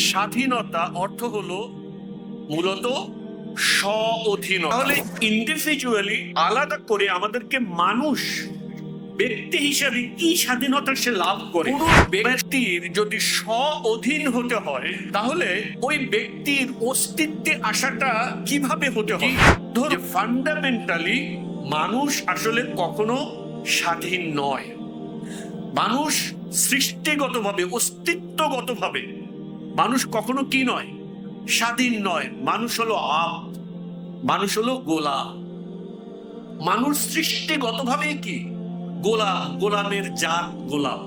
স্বাধীনতা অর্থ হলো মূলত স্ব-অধীনতা। তাহলে ইন্ডিভিজুয়ালি আলাদা করে আমাদেরকে মানুষ ব্যক্তি হিসেবে কি স্বাধীনতা সে লাভ করে, পুরো ব্যক্তির যদি স্ব-অধীন হতে হয় তাহলে ওই ব্যক্তির অস্তিত্বে আসাটা কিভাবে হতে হয়? ধর ফান্ডামেন্টালি মানুষ আসলে কখনো স্বাধীন নয়। মানুষ সৃষ্টিগতভাবে অস্তিত্বগতভাবে মানুষ কখনো কি নয়, স্বাধীন নয়। মানুষ হলো মানুষ হলো গোলাম। মানুষ সৃষ্টিগতভাবে কি গোলাম, গোলামের জাত গোলাম,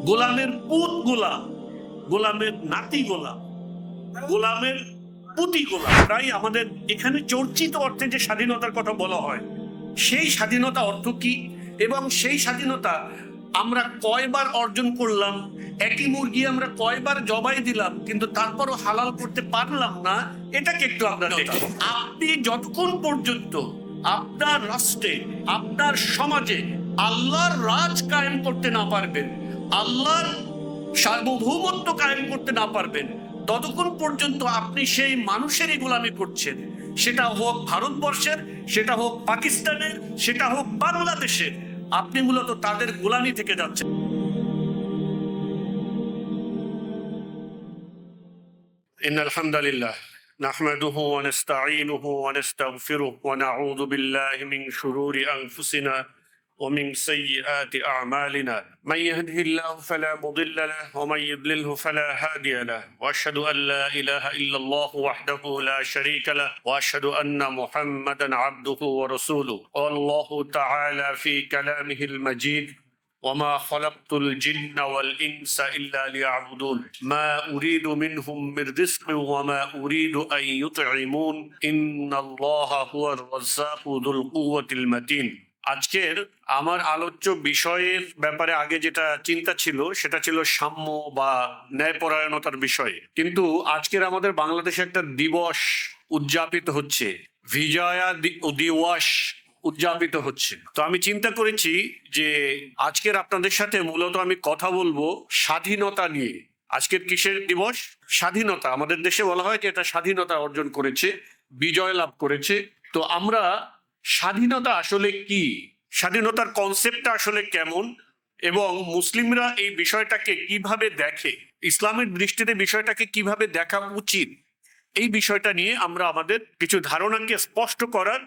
গোলামের পুত গোলাম, গোলামের নাতি গোলাম, গোলামের পুতি গোলাম। তাই আমাদের এখানে চর্চিত অর্থে যে স্বাধীনতার কথা বলা হয় সেই স্বাধীনতা অর্থ কি, এবং সেই স্বাধীনতা আমরা কয়বার অর্জন করলাম, একই মুরগি আমরা কয়বার জবাই দিলাম কিন্তু তারপরও হালাল করতে পারলাম না, এটাকে একটু আমরা দেখি। আপনি যতক্ষণ পর্যন্ত আপনার রাষ্ট্রে আপনার সমাজে আল্লাহর রাজ কায়েম করতে না পারবেন, আল্লাহর সার্বভৌমত্ব কায়েম করতে না পারবেন, ততক্ষণ পর্যন্ত আপনি সেই মানুষেরই গোলামি করছেন। সেটা হোক ভারতবর্ষের, সেটা হোক পাকিস্তানের, সেটা হোক বাংলাদেশের, আপনি মূলত তাদের গোলামি থেকে যাচ্ছেন। ইন্নাল হামদুলিল্লাহ নাহমাদুহু ওয়া নাস্তাঈনুহু ওয়া নাস্তাগফিরুহু ওয়া নাউযু বিল্লাহি মিন শুরুরি আনফুসিনা ومن سيئات أعمالنا من يهده الله فلا مضل له ومن يضلله فلا هادي له وأشهد أن لا إله إلا الله وحده لا شريك له وأشهد أن محمدا عبده ورسوله قال الله تعالى في كلامه المجيد وما خلقت الجن والإنس إلا ليعبدون ما أريد منهم من رزق وما أريد أن يطعمون إن الله هو الرزاق ذو القوة المتين। আজকের আমার আলোচ্য বিষয়ের ব্যাপারে আগে যেটা চিন্তা ছিল সেটা ছিল সাম্য বা ন্যায়পরায়ণতার বিষয়ে, কিন্তু আজকের আমাদের বাংলাদেশে একটা দিবস উদযাপিত হচ্ছে, বিজয়া দিবস উদযাপিত হচ্ছে। তো আমি চিন্তা করেছি যে আজকের আপনাদের সাথে মূলত আমি কথা বলবো স্বাধীনতা নিয়ে। আজকের কিসের দিবস? স্বাধীনতা। আমাদের দেশে বলা হয় যে এটা স্বাধীনতা অর্জন করেছে, বিজয় লাভ করেছে। তো আমরা স্বাধীনতা আসলে কি, স্বাধীনতার কনসেপ্টটা আসলে কেমন, এবং মুসলিমরা এই বিষয়টাকে কিভাবে দেখে, ইসলামের দৃষ্টিতে বিষয়টাকে কিভাবে দেখা উচিত, এই বিষয়টা নিয়ে আমরা আমাদের কিছু ধারণাকে স্পষ্ট করার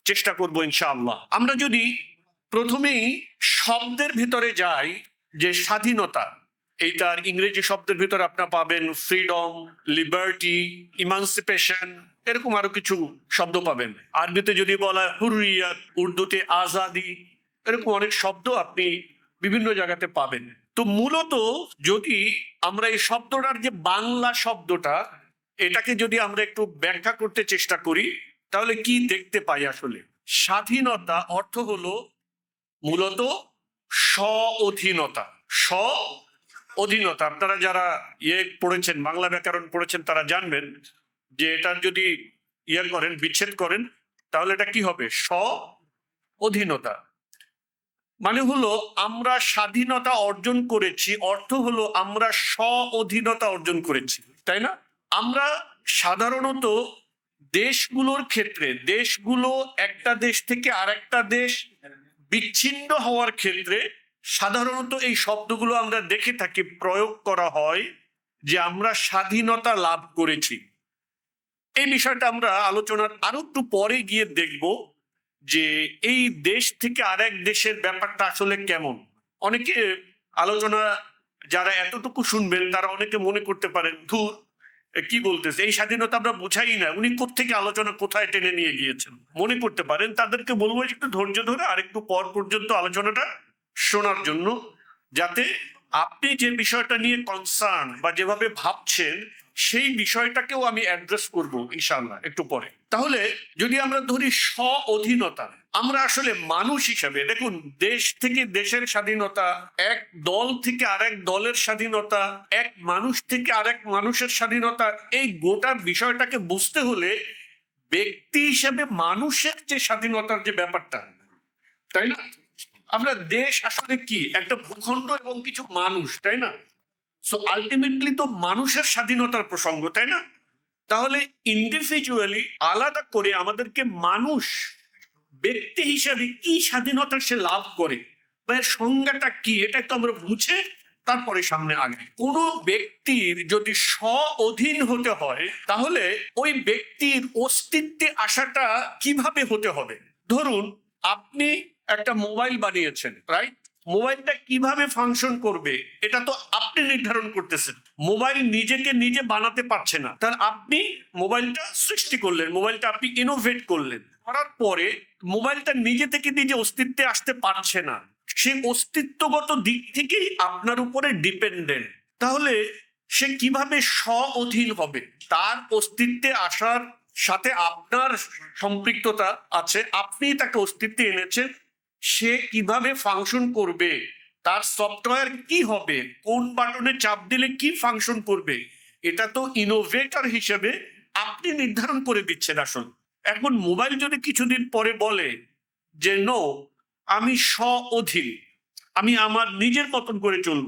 চেষ্টা করব ইনশাআল্লাহ। আমরা যদি প্রথমেই শব্দের ভিতরে যাই, যে স্বাধীনতা, এইটার ইংরেজি শব্দের ভিতরে আপনারা পাবেন ফ্রিডম, লিবার্টি, ইমানসিপেশন, এরকম আরো কিছু শব্দ পাবেন। আরবিতে যদি বলা হুররিয়াত, উর্দুতে আজাদি, এরকম অনেক শব্দ আপনি বিভিন্ন জায়গাতে পাবেন। তো মূলত যদি আমরা এই শব্দটার যে বাংলা শব্দটা, এটাকে যদি আমরা একটু ব্যাখ্যা করতে চেষ্টা করি তাহলে কি দেখতে পাই? আসলে স্বাধীনতা অর্থ হলো মূলত স্ব-অধীনতা। স্ব-অধীনতা আপনারা যারা পড়েছেন, বাংলা ব্যাকরণ পড়েছেন, তারা জানবেন যে এটার যদি করেন, বিচ্ছেদ করেন, তাহলে এটা কি হবে? স্ব-অধীনতা মানে হলো আমরা স্বাধীনতা অর্জন করেছি, অর্থ হলো আমরা স্ব-অধীনতা অর্জন করেছি, তাই না? আমরা সাধারণত দেশগুলোর ক্ষেত্রে, দেশগুলো একটা দেশ থেকে আরেকটা দেশ বিচ্ছিন্ন হওয়ার ক্ষেত্রে সাধারণত এই শব্দগুলো আমরা দেখে থাকি, প্রয়োগ করা হয় যে আমরা স্বাধীনতা লাভ করেছি। এই বিষয়টা আমরা আলোচনার আরো একটু পরে গিয়ে দেখব যে এই দেশ থেকে আরেক দেশের ব্যাপারটা আসলে কেমন। অনেকে আলোচনা যারা এতটুকু শুনবেন তারা অনেকে মনে করতে পারেন ধুর কি বলতেছে, এই স্বাধীনতা আমরা বুঝাই না, উনি কোত্থেকে আলোচনা কোথায় টেনে নিয়ে গিয়েছেন মনে করতে পারেন। তাদেরকে বলবো একটু ধৈর্য ধরে আরেকটু পর পর্যন্ত আলোচনাটা শোনার জন্য, যাতে আপনি যে বিষয়টা নিয়ে কনসার্ন বা যেভাবে ভাবছেন সেই বিষয়টাকেও আমি অ্যাড্রেস করব ইনশাআল্লাহ একটু পরে। তাহলে যদি আমরা ধরি স্ব-অধীনতা, আমরা আসলে মানুষ হিসাবে, দেখুন, দেশ থেকে দেশের স্বাধীনতা, এক দল থেকে আরেক দলের স্বাধীনতা, এক মানুষ থেকে আরেক মানুষের স্বাধীনতা, এই গোটা বিষয়টাকে বুঝতে হলে ব্যক্তি হিসাবে মানুষের যে স্বাধীনতার যে ব্যাপারটা, তাই না? আমরা দেশ আসলে কি? একটা ভূখণ্ড এবং কিছু মানুষ, তাই না? সো আলটিমেটলি তো মানুষের স্বাধীনতার প্রসঙ্গ, তাই না? তাহলে ইন্ডিভিজুয়ালি আলাদা করে আমাদেরকে মানুষ ব্যক্তি হিসাবে কি স্বাধীনতা সে লাভ করে বা এর সংজ্ঞাটা কি, এটা তো আমরা বুঝে তারপরে সামনে আগে। কোনো ব্যক্তির যদি স্ব অধীন হতে হয় তাহলে ওই ব্যক্তির অস্তিত্বে আসাটা কিভাবে হতে হবে? ধরুন আপনি একটা মোবাইল বানিয়েছেন, রাইট? মোবাইলটা কিভাবে ফাংশন করবে এটা তো আপনি নির্ধারণ করতেছেন। মোবাইল নিজেকে নিজে বানাতে পারছে না, তাহলে আপনি মোবাইলটা সৃষ্টি করলেন, মোবাইলটা আপনি ইনোভেট করলেন, করার পরে মোবাইলটা নিজে থেকে নিজে অস্তিত্বে আসতে পারছে না, সে অস্তিত্বগত দিক থেকেই আপনার উপরে ডিপেন্ডেন্ট। তাহলে সে কিভাবে স্ব অধীন হবে? তার অস্তিত্বে আসার সাথে আপনার সম্পৃক্ততা আছে, আপনি তাকে অস্তিত্বে এনেছেন, সে কিভাবে ফাংশন করবে, তার সফটওয়্যার কি হবে, কোন বাটনে চাপ দিলে কি ফাংশন করবে, এটা তো ইনোভেটর হিসেবে আপনি নির্ধারণ করে দিচ্ছেন আসলে। এখন মোবাইল যদি কিছুদিন পরে বলে যে নো, আমি স্ব অধীন, আমি আমার নিজের মতন করে চলব,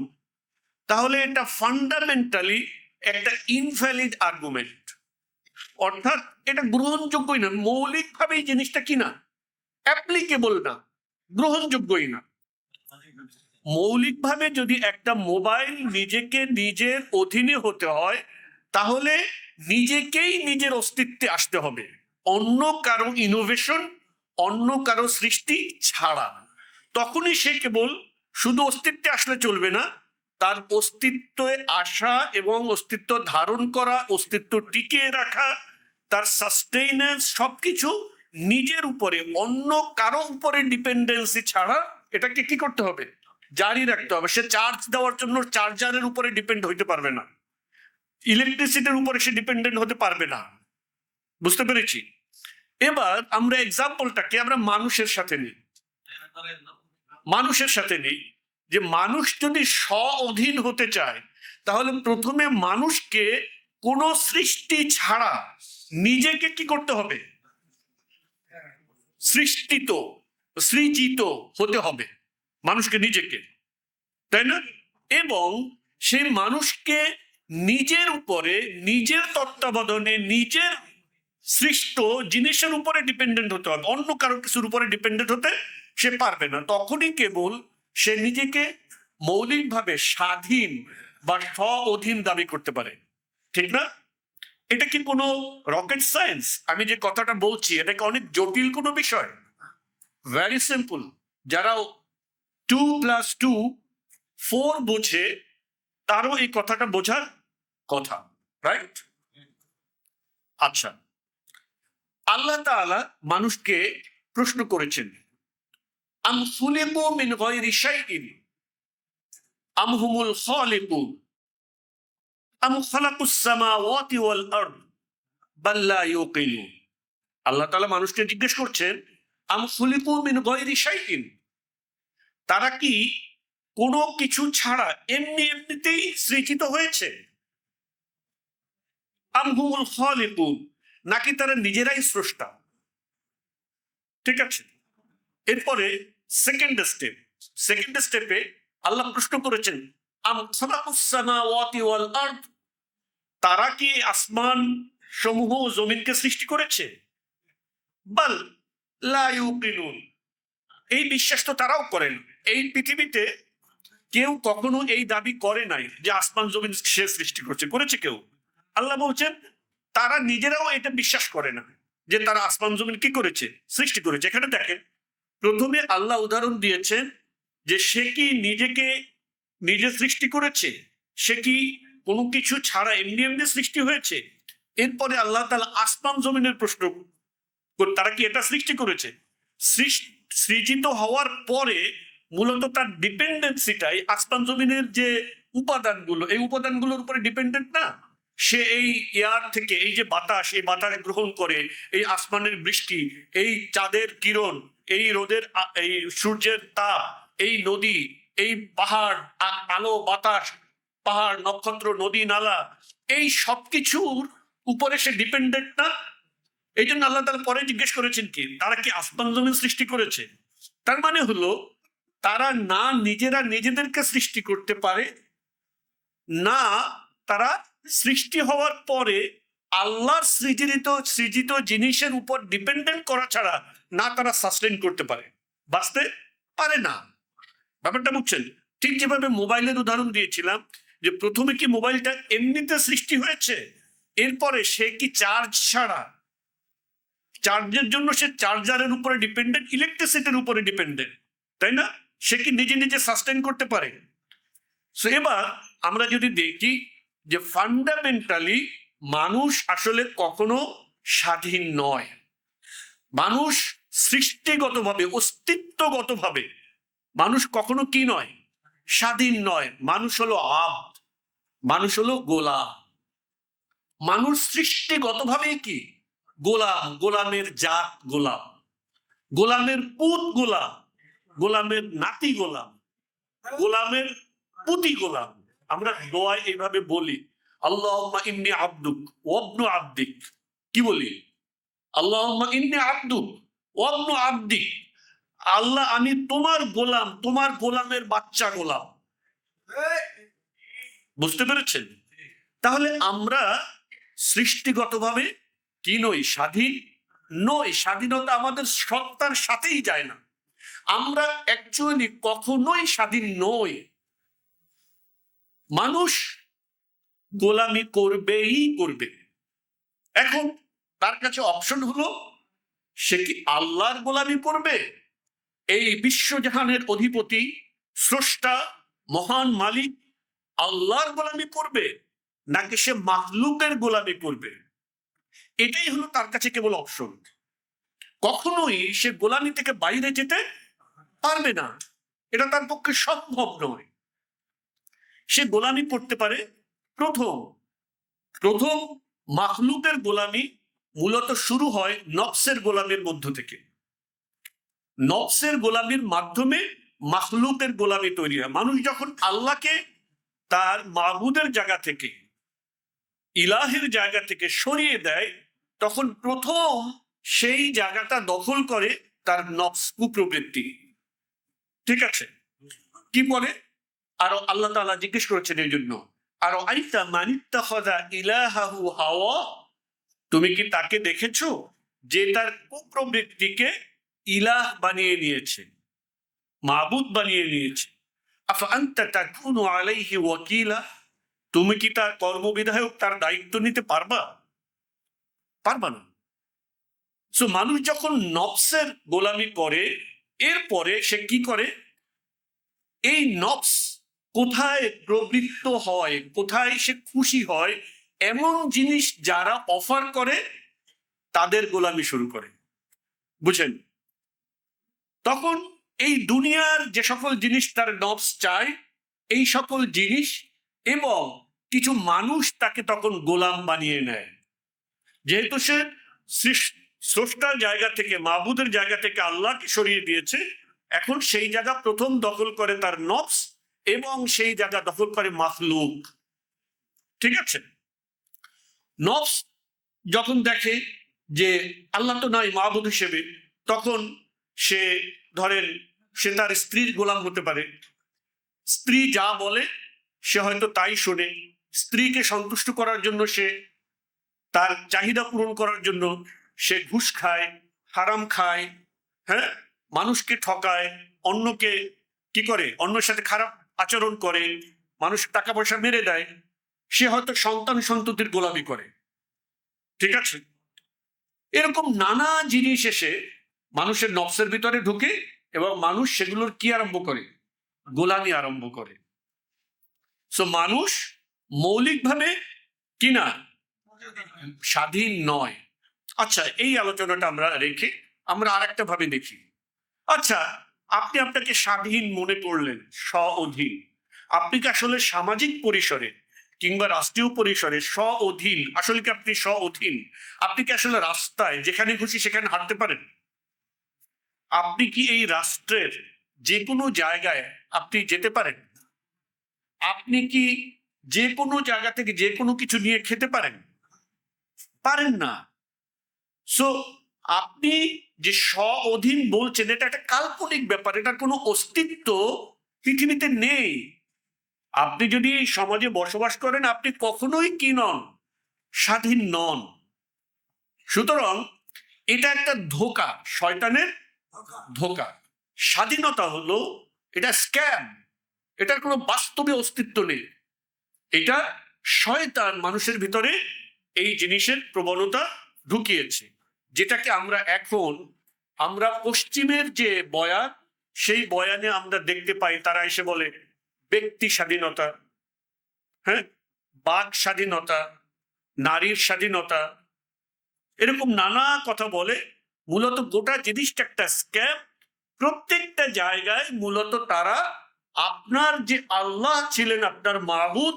তাহলে এটা ফান্ডামেন্টালি একটা ইনভ্যালিড আর্গুমেন্ট, অর্থাৎ এটা গ্রহণযোগ্যই না, মৌলিকভাবে এই জিনিসটা কি না, অ্যাপ্লিকেবল না, গ্রহণযোগ্যই না। মৌলিকভাবে যদি একটা মোবাইল নিজেকে নিজের অধীনে হতে হয় তাহলে নিজেকেই নিজের অস্তিত্বে আসতে হবে, অন্য কারো ইনোভেশন, অন্য কারো সৃষ্টি ছাড়া। তখনই সে কেবল শুধু অস্তিত্বে আসলে চলবে না, তার অস্তিত্বে আসা এবং অস্তিত্ব ধারণ করা, অস্তিত্ব টিকিয়ে রাখা, তার সাস্টেইনেন্স সবকিছু নিজের উপরে, অন্য কারো উপরে ডিপেন্ডেন্সি ছাড়া এটাকে কি করতে হবে, জারি রাখতে হবে। সে চার্জ দেওয়ার জন্য চার্জারের উপরে ডিপেন্ড হইতে পারবে না, ইলেকট্রিসিটির উপরে সে ডিপেন্ডেন্ট হতে পারবে না। বুঝতে পেরেছি? এবার আমরা এক্সাম্পলটাকে আমরা মানুষের সাথে নিই, মানুষের সাথে নিই যে মানুষ যদি স্ব অধীন হতে চায় তাহলে প্রথমে মানুষকে কোনো সৃষ্টি ছাড়া নিজেকে কি করতে হবে, সৃজিত হতে হবে মানুষকে নিজেকে, তাই না? এবং সেই মানুষকে নিজের উপরে, নিজের তত্ত্বাবধানে, নিজের সৃষ্ট জিনিসের উপরে ডিপেন্ডেন্ট হতে হবে, অন্য কারো কিছুর উপরে ডিপেন্ডেন্ট হতে সে পারবে না। তখনই কেবল সে নিজেকে মৌলিকভাবে স্বাধীন বা স্ব অধীন দাবি করতে পারে, ঠিক না? এটা কি কোনো রকেট সায়েন্স? আমি যে কথাটা বলছি এটা কি অনেক জটিল কোনো বিষয়? Very simple. যারা 2+2 4 বোঝে তারও এই কথাটা বোঝার কথা, রাইট? আচ্ছা, আল্লাহ তাআলা মানুষকে প্রশ্ন করেছেন, আম খুলিকু মিন গায়রি শাইইন আম হুমুল খালিকুন আম খালাকুস সামাওয়াতি ওয়াল আরদ বাল লা ইউকিনুন। আল্লাহ তাআলা মানুষকে জিজ্ঞেস করছেন, আম খুলিকু মিন গায়রি শাইইন, তারা কি কোনো কিছু ছাড়া এমনি এমনিতেই সৃজিত হয়েছে? আম হুমুল খালিকুন, নাকি তারা নিজেরাই স্রষ্টা? ঠিক আছে, এরপরে সেকেন্ড স্টেপে আল্লাহ প্রশ্ন করেছেন, আম খালাকুস সামাওয়াতি ওয়াল আরদ, তারা কি আসমান সমূহ জমিনকে সৃষ্টি করেছে? বাল লা ইউকিনুন, এই বিশ্বাস তো তারাও করেন। এই পৃথিবীতে কেউ কখনো এই দাবি করে নাই যে আসমান জমিন সে সৃষ্টি করেছে কেউ? আল্লাহ বলছেন তারা নিজেরাও এটা বিশ্বাস করে না যে তারা আসমান জমিন কি করেছে, সৃষ্টি করেছে। এখানে দেখেন, প্রথমে আল্লাহ উদাহরণ দিয়েছেন যে সে কি নিজেকে নিজে সৃষ্টি করেছে, সে কি কোনো কিছু ছাড়া এমনি এমনি সৃষ্টি হয়েছে। এরপরে আল্লাহ তাআলা আসমান জমিনের প্রশ্ন, তারা কি এটা সৃষ্টি করেছে। সৃজিত হওয়ার পরে মূলত তার ডিপেন্ডেন্সিটাই আসমান জমিনের যে উপাদানগুলো, এই উপাদানগুলোর উপরে ডিপেন্ডেন্ট না। সে এই এয়ার থেকে, এই যে বাতাস, এই বাতাস গ্রহণ করে, এই আসমানের বৃষ্টি, এই চাঁদের কিরণ, এই রোদের, এই সূর্যের তাপ, এই নদী, এই পাহাড়, আলো বাতাস, পাহাড় নক্ষত্র নদী নালা, এই সবকিছুর উপরে সে ডিপেন্ডেন্ট না। এই জন্য আল্লাহ তাআলা পরে জিজ্ঞেস করেছেন কি, তারা কি আসমান জমিন সৃষ্টি করেছে? তার মানে হলো তারা না নিজেরা নিজেদেরকে সৃষ্টি করতে পারে, না তারা সৃষ্টি হওয়ার পরে আল্লাহর সৃজিত জিনিসের উপর ডিপেন্ডেন্ট করা ছাড়া না তারা সাস্টেন করতে পারে, বাঁচতে পারে না। ব্যাপারটা বুঝছেন? ঠিক যেভাবে মোবাইলের উদাহরণ দিয়েছিলাম, যে প্রথমে কি মোবাইলটা এমনিতে সৃষ্টি হয়েছে, এরপরে সে কি চার্জ ছাড়া, চার্জের জন্য সে চার্জারের উপরে ডিপেন্ডেন্ট, ইলেকট্রিসিটির উপরে ডিপেন্ডেন্ট, তাই না? সে কি নিজে নিজে সাস্টেন করতে পারে? সো এবার আমরা যদি দেখি যে ফান্ডামেন্টালি মানুষ আসলে কখনো স্বাধীন নয়। মানুষ সৃষ্টিগতভাবে, অস্তিত্বগতভাবে মানুষ কখনো কি নয়? স্বাধীন নয়। মানুষ হলো আব্দ, মানুষ হলো গোলাম। মানুষ সৃষ্টিগতভাবেই কি? গোলাম। গোলামের জাত গোলাম, গোলামের পুত গোলাম, গোলামের নাতি গোলাম, গোলামের পুতি গোলাম। আমরা দোয়ায় এইভাবে বলি, আল্লাহুম্মা ইন্নী আবদুক ওয়া ইবনু আবদিক। কি বলি? আল্লাহুম্মা ইন্নী আবদুক ওয়া ইবনু আবদিক। আল্লাহ, আমি তোমার গোলাম, তোমার গোলামের বাচ্চা গোলাম। বুঝতে পেরেছেন? তাহলে আমরা সৃষ্টিগতভাবে কি নই? স্বাধীন নই। স্বাধীনতা আমাদের সত্তার সাথেই যায় না। আমরা অ্যাকচুয়ালি কখনোই স্বাধীন নই। মানুষ গোলামি করবেই করবে। এখন তার কাছে অপশন হলো, সে কি আল্লাহর গোলামি করবে, এই বিশ্বজাহানের অধিপতি, স্রষ্টা, মহান মালিক আল্লাহর গোলামি করবে, নাকি সে মাখলুকের গোলামি করবে? এটাই হলো তার কাছে কেবল অপশন। কখনোই সে গোলামি থেকে বাইরে যেতে পারবে না, এটা তার পক্ষে সম্ভব নয়। সে গোলামি করতে পারে প্রথম মাখলুকের গোলামি মূলত শুরু হয় নফসের গোলামির মধ্য থেকে। নফসের গোলামির মাধ্যমে মাখলুকের গোলামি তৈরি হয়। মানুষ যখন আল্লাহকে তার মাবুদের জায়গা থেকে, ইলাহের জায়গা থেকে সরিয়ে দেয়, তখন প্রথম সেই জায়গাটা দখল করে তার নফস, কুপ্রবৃত্তি। ঠিক আছে? কি বলে? আরো আল্লাহ তাআলা জিজ্ঞেস করেছেন এই জন্য, আরো আইতা মানিত্তাখাযা ইলাহাহু হাওয়া, তুমি কি তাকে দেখেছো যে তার কুপ্রবৃত্তিকে ইলাহ বানিয়ে নিয়েছে, মাবুদ বানিয়ে নিয়েছে? আফা আনতা তাকুনু আলাইহি ওয়াকিলা, তুমি কি তার কর্মবিধায়ক, তার দায়িত্ব নিতে পারবা? পারবা না। সো মানুষ যখন নফসের গোলামি করে, এরপরে সে কি করে? এই নফস কোথায় প্রবৃত্ত হয়, কোথায় সে খুশি হয়, এমন জিনিস যারা অফার করে তাদের গোলামি শুরু করে। বুঝেন? তখন এই দুনিয়ার যে সকল জিনিস তার নফস চায়, এই সকল জিনিস এবং কিছু মানুষ তাকে তখন গোলাম বানিয়ে নেয়। যেহেতু সে স্রষ্টার জায়গা থেকে, মাবুদের জায়গা থেকে আল্লাহকে সরিয়ে দিয়েছে, এখন সেই জায়গা প্রথম দখল করে তার নফস, এবং সেই জায়গা দখল করে মাখলুক। ঠিক আছে? নফস যখন দেখে যে আল্লাহ তো নাই মাবুদ হিসেবে, তখন সে, ধরেন, সে তার স্ত্রীর গোলাম হতে পারে। স্ত্রী যা বলে সে হয়তো তাই শোনে। স্ত্রীকে সন্তুষ্ট করার জন্য, সে তার চাহিদা পূরণ করার জন্য সে ঘুষ খায়, হারাম খায়, হ্যাঁ, মানুষকে ঠকায়, অন্যকে কি করে, অন্যের সাথে খারাপ আচরণ করে, মানুষ টাকা পয়সা মেরে দেয়। সে হয়তো সন্তান সন্ততির গোলামি করে। ঠিক আছে? এরকম নানা জিনিস এসে মানুষের নফসের ভিতরে ঢুকে, এবং মানুষ সেগুলোর কি আরম্ভ করে? গোলামি আরম্ভ করে। সো মানুষ মৌলিকভাবে কি না? স্বাধীন নয়। আচ্ছা, এই আলোচনাটা আমরা রেখে আমরা আর একটা ভাবে দেখি। আচ্ছা, আপনি আপনাকে স্বাধীন মনে করলেন, স্ব-অধীন। আপনি কি আসলে সামাজিক পরিসরে কিংবা রাষ্ট্রীয় পরিসরে স্ব-অধীন? আসলে কি আপনি স্ব-অধীন? আপনি কি আসলে রাস্তায় যেখানে খুশি সেখানে হাঁটতে পারেন? আপনি কি এই রাষ্ট্রের যে কোনো জায়গায় আপনি যেতে পারেন? আপনি কি যে কোনো জায়গা থেকে যে কোনো কিছু নিয়ে খেতে পারেন? পারেন না। সো আপনি যে স্ব-অধীন বলছেন, এটা একটা কাল্পনিক ব্যাপার, এটার কোনো অস্তিত্ব পৃথিবীতে নেই। আপনি যদি এই সমাজে বসবাস করেন, আপনি কখনোই কি নন? স্বাধীন নন। সুতরাং এটা একটা ধোঁকা, শয়তানের ধোঁকা। স্বাধীনতা হলো এটা স্ক্যাম, এটার কোনো বাস্তবে অস্তিত্ব নেই। এটা শয়তান মানুষের ভিতরে এই জিনিসের প্রবণতা ঢুকিয়েছে, যেটাকে আমরা পশ্চিমের যে বয়ান, সেই বয়ানে আমরা দেখতে পাই তারা এসে বলে ব্যক্তি স্বাধীনতা, হ্যাঁ, বাক স্বাধীনতা, নারীর স্বাধীনতা, এরকম নানা কথা বলে। মূলত গোটা জিনিসটা একটা স্ক্যাম। প্রত্যেকটা জায়গায় মূলত তারা আপনার যে আল্লাহ ছিলেন, আপনার মাবুদ,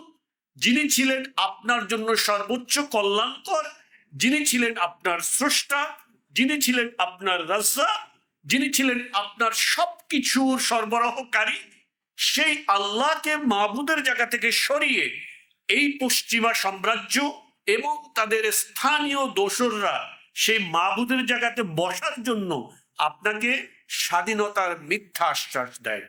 যিনি ছিলেন আপনার জন্য সর্বোচ্চ কল্যাণকর, যিনি ছিলেন আপনার স্রষ্টা, যিনি ছিলেন আপনার রাজ্জাক, যিনি ছিলেন আপনার সবকিছুর সরবরাহকারী, সেই আল্লাহকে মাবুদের জায়গা থেকে সরিয়ে এই পশ্চিমা সাম্রাজ্য এবং তাদের স্থানীয় দোসররা সেই মাবুদের জায়গাতে বসার জন্য আপনাকে স্বাধীনতার মিথ্যা আশ্বাস দেয়।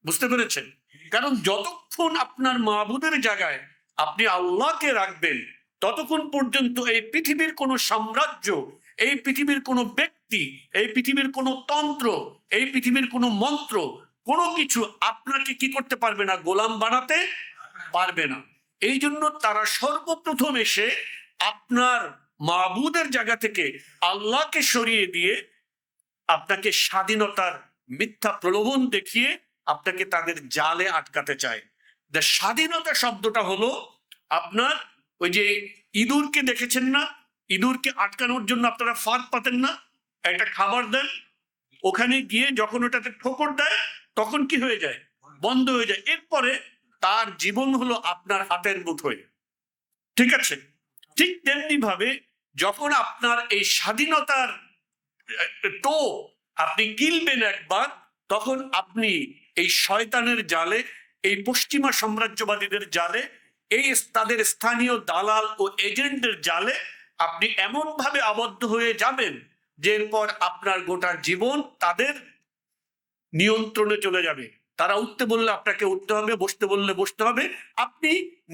বুঝতে পেরেছেন? কারণ যতক্ষণ আপনার মাবুদের জায়গায় আপনি আল্লাহকে রাখবেন, ততক্ষণ পর্যন্ত এই পৃথিবীর কোনো সাম্রাজ্য, এই পৃথিবীর কোনো ব্যক্তি, এই পৃথিবীর কোনো তন্ত্র, এই পৃথিবীর কোনো মন্ত্র, কোনো কিছু আপনাকে কি করতে পারবে না? গোলাম বানাতে পারবে না। এই জন্য তারা সর্বপ্রথম এসে আপনার মাবুদের জায়গা থেকে আল্লাহকে সরিয়ে দিয়ে আপনাকে স্বাধীনতার মিথ্যা প্রলোভন দেখিয়ে আপনাকে তাদের জালে আটকাতে চায়। স্বাধীনতা শব্দটা হলো আপনার ওই যে ইঁদুরকে দেখেছেন না? ইঁদুরকে আটকানোর জন্য আপনারা ফাঁদ পাতেন না? একটা খাবার দেন, ওখানে গিয়ে যখন ওটাতে ঠোকর দেয় তখন কি হয়ে যায়? বন্ধ হয়ে যায়। এরপরে তার জীবন হলো আপনার হাতের মুঠোয়। ঠিক আছে? ঠিক তেমনি ভাবে যখন আপনার এই স্বাধীনতার তো আপনি গিলবেন একবার, তখন আপনি এই শয়তানের জালে, এই পশ্চিমা সাম্রাজ্যবাদীদের জালে, এই তাদের স্থানীয় দালাল ও এজেন্টদের জালে আপনি এমন ভাবে আবদ্ধ হয়ে যাবেন যে এরপর আপনার গোটা জীবন তাদের নিয়ন্ত্রণে চলে যাবে। তারা উঠতে বললে আপনাকে উঠতে হবে, বসতে বললে বসতে হবে। আপনি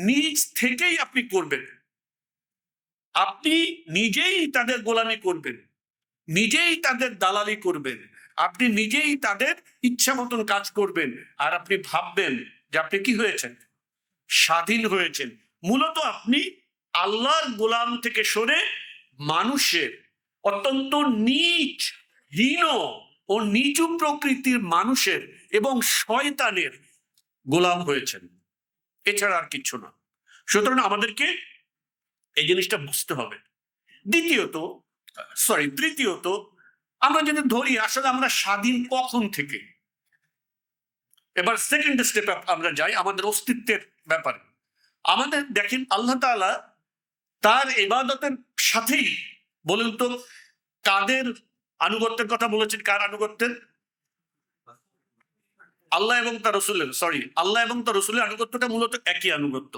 নিজ থেকেই আপনি করবেন, আপনি নিজেই তাদের গোলামি করবেন, নিজেই তাদের দালালি করবেন, আপনি নিজেই তাদের ইচ্ছা মতন কাজ করবেন। আর আপনি ভাববেন যে আপনি কি হয়েছেন? স্বাধীন হয়েছেন। মূলত আপনি আল্লাহর গোলাম থেকে সরে মানুষের, অত্যন্ত নীচ, হীন ও নিচু প্রকৃতির মানুষের এবং শয়তানের গোলাম হয়েছেন, এছাড়া আর কিছু না। সুতরাং আমাদেরকে এই জিনিসটা বুঝতে হবে। তৃতীয়ত, আমরা যদি ধরি আসলে আমরা স্বাধীন কখন থেকে, এবার সেকেন্ড স্টেপে আমরা যাই আমাদের অস্তিত্বের ব্যাপারে। আমাদের দেখেন আল্লাহ তাআলা তার ইবাদতের সাথেই, বলেন তো কাদের আনুগত্যের কথা বলেছেন? কার আনুগত্যের? আল্লাহ এবং তার রসুলের। আল্লাহ এবং তার রসুলের আনুগত্যটা মূলত একই আনুগত্য।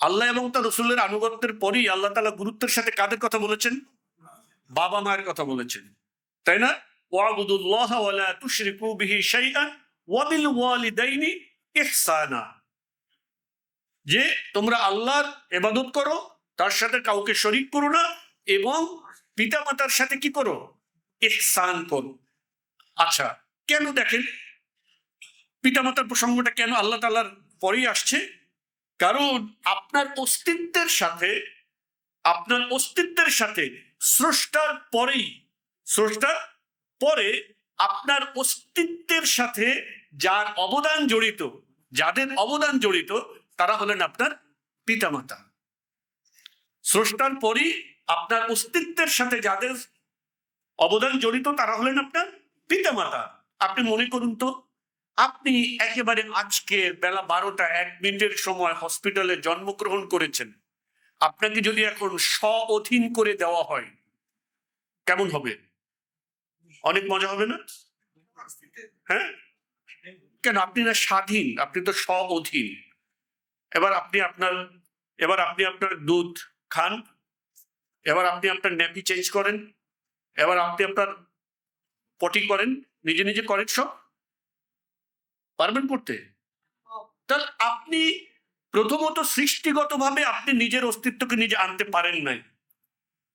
আল্লাহ এবং তার রসুলের আনুগত্যের পরেই আল্লাহ তাআলা গুরুত্বের সাথে কাদের কথা বলেছেন? বাবা মায়ের কথা বলেছেন, তাই না? ওয়াবুদুল্লাহ ওয়ালা তুশরিকু বিহি শাইআন ওয়া বিল ওয়ালিদাইনি ইহসানা, যে তোমরা আল্লাহর ইবাদত করো, তার সাথে কাউকে শরীক করো না, এবং পিতামাতার সাথে কি করো? ইহসান করো। আচ্ছা, কেন দেখেন পিতামাতার প্রসঙ্গটা কেন আল্লাহ তাআলার পরেই আসছে? কারণ আপনার অস্তিত্বের সাথে স্রষ্টার পরে আপনার অস্তিত্বের সাথে যাদের অবদান জড়িত তারা হলেন আপনার পিতামাতা। স্রষ্টার পরই আপনার অস্তিত্বের সাথে যাদের অবদান জড়িত তারা হলেন আপনার পিতামাতা। আপনি মনে করুন তো, আপনি একেবারে আজকে বেলা 12টা 1 মিনিটের সময় হসপিটালে জন্মগ্রহণ করেছেন। আপনাকে যদি এখন অধীন করে দেওয়া হয়, কেমন হবে? অনেক মজা হবে না? হ্যাঁ, কেন? আপনি না স্বাধীন, আপনি তো অধীন। এবার আপনি আপনার দুধ খান, এবার আপনি আপনার ন্যাপি চেঞ্জ করেন, এবার আপনি আপনার পটি করেন, নিজে নিজে করেন, সব পারবেন করতে? তাহলে আপনি প্রথমত সৃষ্টিগতভাবে আপনি নিজের অস্তিত্বকে নিজে আনতে পারেন নাই,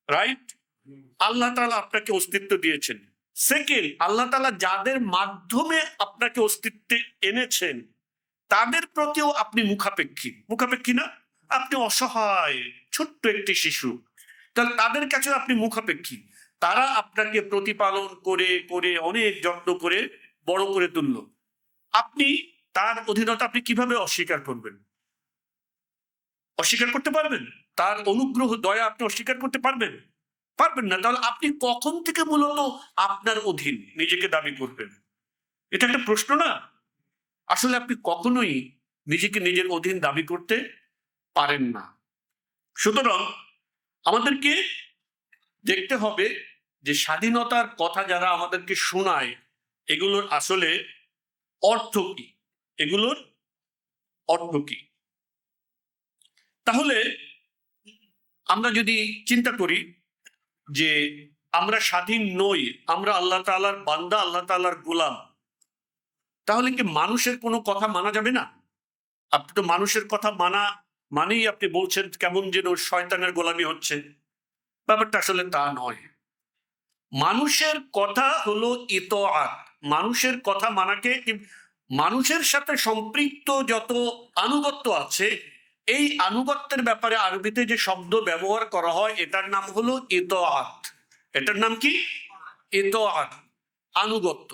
রাইট? আল্লাহ তাআলা আপনাকে অস্তিত্ব দিয়েছেন। সেকেন্ড, আল্লাহ তাআলা যাদের মাধ্যমে আপনাকে অস্তিত্বে এনেছেন তাদের প্রতিও আপনি মুখাপেক্ষী না? আপনি অসহায় ছোট্ট একটি শিশু, তাহলে তাদের কাছে আপনি মুখাপেক্ষী। তারা আপনাকে প্রতিপালন করে করে অনেক যত্ন করে বড় করে তুলল, আপনি তার অধীনতা আপনি কিভাবে অস্বীকার করবেন? অস্বীকার করতে পারবেন? তার অনুগ্রহ দয়া আপনি অস্বীকার করতে পারবেন? পারবেন না। তাহলে আপনি কখন থেকে মূলত আপনার অধীন নিজেকে দাবি করবেন? এটা একটা প্রশ্ন না? আসলে আপনি কখনোই নিজেকে নিজের অধীন দাবি করতে পারেন না। সুতরাং আমাদেরকে দেখতে হবে যে স্বাধীনতার কথা যারা আমাদেরকে শোনায় এগুলোর আসলে অর্থ কি, এগুলোর অর্থ কি। তাহলে আমরা যদি চিন্তা করি যে আমরা স্বাধীন নই, আমরা আল্লাহ তাআলার বান্দা, আল্লাহ তাআলার গোলাম, তাহলে কি মানুষের কোনো কথা মানা যাবে না? আপনি তো মানুষের কথা মানেই আপনি বলছেন কেমন যেন শয়তানের গোলামি হচ্ছে। ব্যাপারটা আসলে তা নয়। মানুষের কথা হলো ইতআত। মানুষের কথা মানাকে মানুষের সাথে সম্পৃক্ত যত আনুগত্য আছে, এই আনুগত্যের ব্যাপারে আরবিতে যে শব্দ ব্যবহার করা হয় এটার নাম হলো ইতআত। এটার নাম কি? ইতআত, আনুগত্য।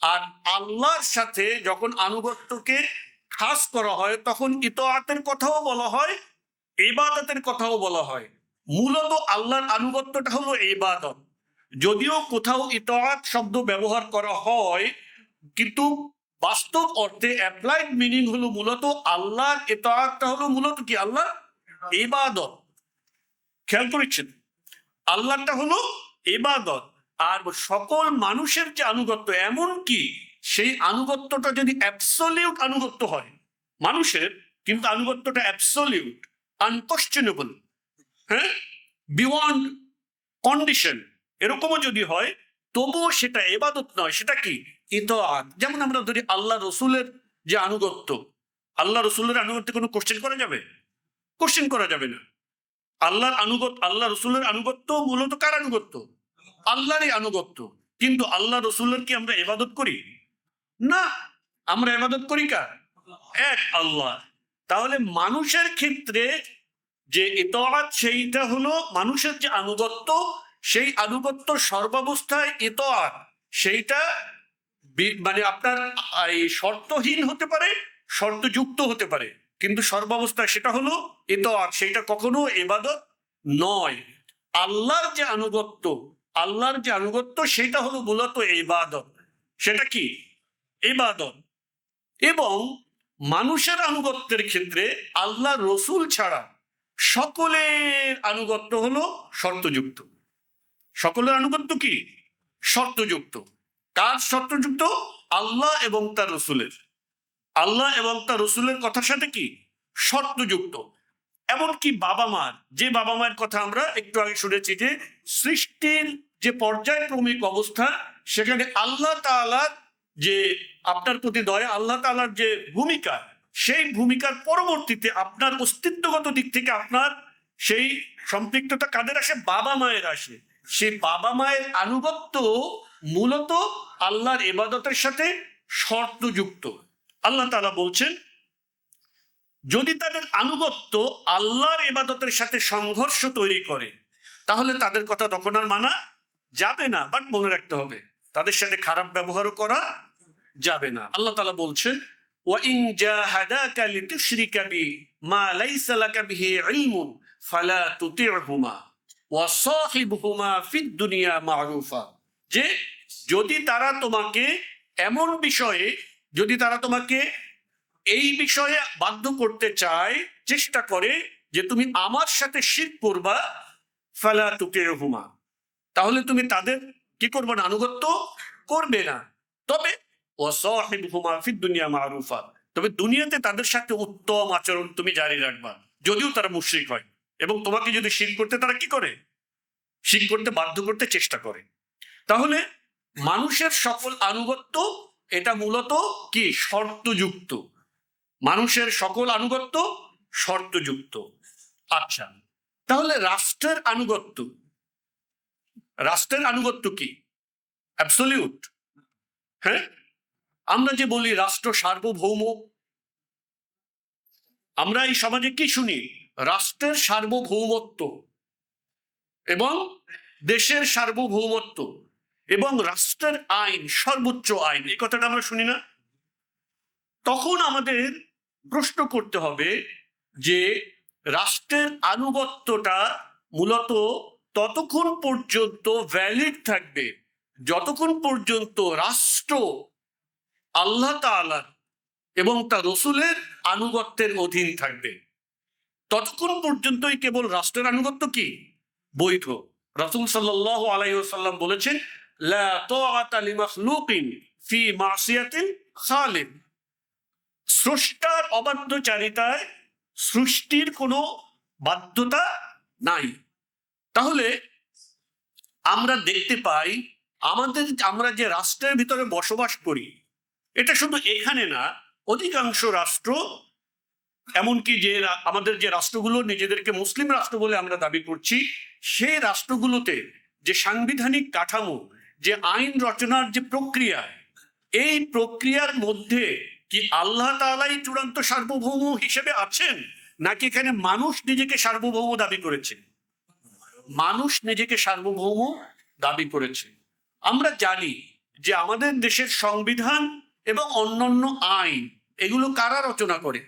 আর আল্লাহর সাথে যখন আনুগত্যকে খাস করা হয় তখন ইতআতের কথাও বলা হয়, ইবাদতের কথাও বলা হয়। মূলত আল্লাহর আনুগত্যটা হলো ইবাদত। যদিও কোথাও ইতআত শব্দ ব্যবহার করা হয়, কিন্তু বাস্তব অর্থে অ্যাপ্লাইড মিনিং হলো মূলত আল্লাহর ইতআতটা হলো মূলত কি? আল্লাহ ইবাদত। খেয়াল করেছেন? আল্লাহটা হলো ইবাদত। আর সকল মানুষের যে আনুগত্য, এমন কি সেই আনুগত্যটা যদি অ্যাবসলিউট আনুগত্য হয় মানুষের, কিন্তু আনুগত্যটা অ্যাবসলিউট, আনকোশ্চেনেবল, হ্যাঁ, বিয়ন্ড কন্ডিশন, এরকমও যদি হয় তবুও সেটা ইবাদত নয়, সেটা কি? ইতআত। যেমন আমরা ধরি আল্লাহ রসুলের যে আনুগত্য, আল্লাহ রসুলের আনুগত্যে কোনো কোশ্চেন করা যাবে? কোশ্চেন করা যাবে না। আল্লাহ রসুলের আনুগত্য মূলত কার আনুগত্য? আল্লাহরই আনুগত্য। কিন্তু আল্লাহ রসুলের কি আমরা ইবাদত করি? না। আমরা ইবাদত করি কার? এক আল্লাহ। তাহলে মানুষের ক্ষেত্রে যে ইতআত, সেইটা হলো মানুষের যে আনুগত্য, সেই আনুগত্য সর্বাবস্থায় ইতআত, সেইটা মানে আপনার এই শর্তহীন হতে পারে, শর্তযুক্ত হতে পারে, কিন্তু সর্বাবস্থায় সেটা হলো ইতআত, সেইটা কখনো ইবাদত নয়। আল্লাহর যে আনুগত্য সেটা হলো মূলত ইবাদত। সেটা কি? ইবাদত। এবং মানুষের আনুগত্যের ক্ষেত্রে আল্লাহ রসুল ছাড়া সকলের আনুগত্য হলো শর্তযুক্ত। সকলের আনুগত্য কি? শর্তযুক্ত। কার শর্তযুক্ত? আল্লাহ এবং তার রসুলের। আল্লাহ এবং তার রসুলের কথার সাথে কি? শর্তযুক্ত। এমনকি বাবা মায়ের কথা আমরা একটু আগে শুনেছি যে সৃষ্টির যে পর্যায়ক্রমিক অবস্থা, সেখানে আল্লাহ তাআলার যে আপনার প্রতি দয়া, আল্লাহ তাআলার যে ভূমিকা, সেই ভূমিকার পরবর্তীতে আপনার অস্তিত্বগত দিক থেকে আপনার সেই সম্পৃক্ততা কাদের আসে? বাবা মায়ের আসে। সেই বাবা মায়ের আনুগত্য মূলত আল্লাহর ইবাদতের সাথে শর্তযুক্ত। আল্লাহ তাআলা বলছেন যদি তাদের আনুগত্য আল্লাহর ইবাদতের সাথে সংঘর্ষ তৈরি করে তাহলে তাদের কথা তখন আর মানা যাবে না। বাট মনে রাখতে হবে তাদের সাথে খারাপ ব্যবহারও করা যাবে না। আল্লাহ তাআলা বলছেন ওয়াইন জাহাদাকা লিতুশরিকা বি মা লাইসা লাকা বিহি ইলমুন ফালা তুতি'হুমা ওয়া সাহিবহুমা ফিদ দুনিয়া মা'রুফা। যে যদি তারা তোমাকে এমন বিষয়ে, যদি তারা তোমাকে এই বিষয়ে বাধ্য করতে চায়, চেষ্টা করে যে তুমি আমার সাথে শিরক করবা, ফালা তুতি'হুমা, তাহলে তুমি তাদের কি করবে না? আনুগত্য করবে না। তবে ওয়াসাহিবহুমা ফিদ দুনিয়া মা'রুফা, তবে দুনিয়াতে তাদের সাথে উত্তম আচরণ তুমি জারি রাখবা, যদিও তারা মুশরিক হয়। এবং তোমাকে যদি শিরক করতে তারা কি করে? শিরক করতে বাধ্য করতে চেষ্টা করে। তাহলে মানুষের সকল আনুগত্য এটা মূলত কি? শর্তযুক্ত। মানুষের সকল আনুগত্য শর্তযুক্ত। আচ্ছা, তাহলে রাষ্ট্রের আনুগত্য কি অ্যাবসলিউট? হ্যাঁ, আমরা যে বলি রাষ্ট্র সার্বভৌম, আমরা এই সমাজে কি শুনি? রাষ্ট্রের সার্বভৌমত্ব এবং দেশের সার্বভৌমত্ব এবং রাষ্ট্রের আইন সর্বোচ্চ আইন, এই কথাটা আমরা শুনি না? তখন আমাদের প্রশ্ন করতে হবে যে রাষ্ট্রের আনুগত্যটা মূলত ততক্ষণ পর্যন্ত ভ্যালিড থাকবে যতক্ষণ পর্যন্ত রাষ্ট্র আল্লাহ তাআলা এবং তার রসুলের আনুগত্যের অধীন থাকবে, ততক্ষণ পর্যন্তই কেবল রাষ্ট্রের আনুগত্য কি বৈধ। রাসূল সাল্লাল্লাহু আলাইহি ওয়াসাল্লাম বলেছেন, লা তাআতা লিমাখলুকিন ফি মাসিয়াতিল খালিক। স্রষ্টার অবাধ্যচারিতায় সৃষ্টির কোনো বাধ্যতা নাই। তাহলে আমরা দেখতে পাই আমরা যে রাষ্ট্রের ভিতরে বসবাস করি, এটা শুধু এখানে না, অধিকাংশ রাষ্ট্র, এমনকি যে আমাদের যে রাষ্ট্রগুলো নিজেদেরকে মুসলিম রাষ্ট্র বলে আমরা দাবি করছি, সেই রাষ্ট্রগুলোতে যে সাংবিধানিক কাঠামো, যে আইন রচনার যে প্রক্রিয়া, এই প্রক্রিয়ার মধ্যে কি আল্লাহ তাআলাই চূড়ান্ত সার্বভৌম হিসেবে আছেন, নাকি এখানে মানুষ নিজেকে সার্বভৌম দাবি করেছে? মানুষ নিজেকে সার্বভৌম দাবি করেছে। আমরা জানি যে আমাদের দেশের সংবিধান এবং অন্যান্য আইন, এগুলো কারা রচনা করে?